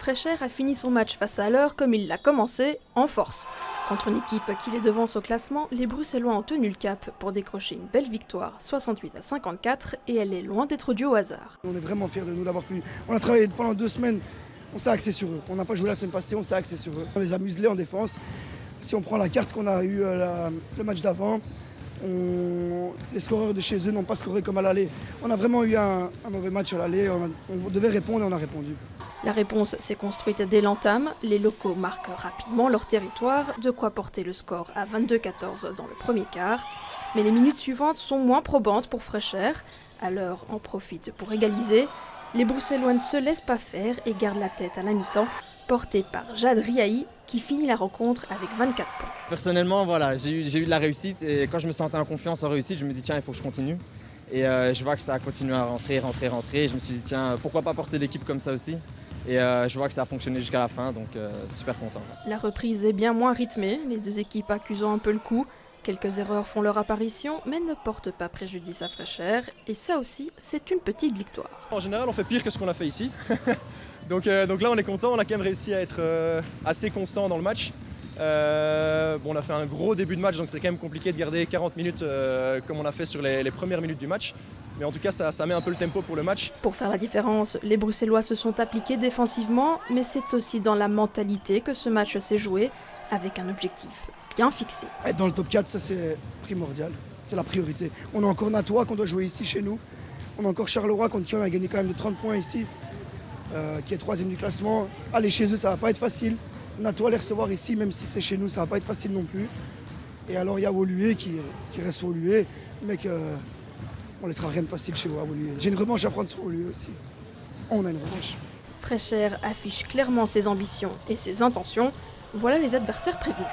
Freichères a fini son match face à l'heure comme il l'a commencé, en force. Contre une équipe qui les devance au classement, les Bruxellois ont tenu le cap pour décrocher une belle victoire, 68-54, et elle est loin d'être due au hasard. On est vraiment fiers de nous d'avoir pu. On a travaillé pendant 2 semaines, on s'est axé sur eux. On n'a pas joué la semaine passée, on s'est axé sur eux. On les a muselés en défense. Si on prend la carte qu'on a eue le match d'avant, les scoreurs de chez eux n'ont pas scoré comme à l'aller. On a vraiment eu un mauvais match à l'aller, on devait répondre et on a répondu. La réponse s'est construite dès l'entame, les locaux marquent rapidement leur territoire, de quoi porter le score à 22-14 dans le premier quart. Mais les minutes suivantes sont moins probantes pour Freichères. À l'heure en profite pour égaliser. Les Bruxellois ne se laissent pas faire et gardent la tête à la mi-temps, portés par Jade Riahi qui finit la rencontre avec 24 points. Personnellement, voilà, j'ai eu de la réussite et quand je me sentais en confiance en réussite, je me dis tiens, il faut que je continue. Et je vois que ça a continué à rentrer. Et je me suis dit tiens, pourquoi pas porter l'équipe comme ça aussi. Et je vois que ça a fonctionné jusqu'à la fin, donc super content. La reprise est bien moins rythmée, les deux équipes accusant un peu le coup. Quelques erreurs font leur apparition, mais ne portent pas préjudice à Freichères. Et ça aussi, c'est une petite victoire. En général, on fait pire que ce qu'on a fait ici. donc là, on est content. On a quand même réussi à être assez constant dans le match. On a fait un gros début de match, donc c'est quand même compliqué de garder 40 minutes comme on a fait sur les premières minutes du match. Mais en tout cas, ça met un peu le tempo pour le match. Pour faire la différence, les Bruxellois se sont appliqués défensivement, mais c'est aussi dans la mentalité que ce match s'est joué, avec un objectif bien fixé. Être dans le top 4, ça c'est primordial, c'est la priorité. On a encore Natois qu'on doit jouer ici chez nous. On a encore Charleroi contre qui on a gagné quand même de 30 points ici, qui est 3e du classement. Aller chez eux, ça va pas être facile. Natois les recevoir ici, même si c'est chez nous, ça va pas être facile non plus. Et alors il y a Woluwe qui reste Woluwe, mais on laissera rien de facile chez Woluwe. J'ai une revanche à prendre sur Woluwe aussi. On a une revanche. Freichères affiche clairement ses ambitions et ses intentions. Voilà les adversaires prévus.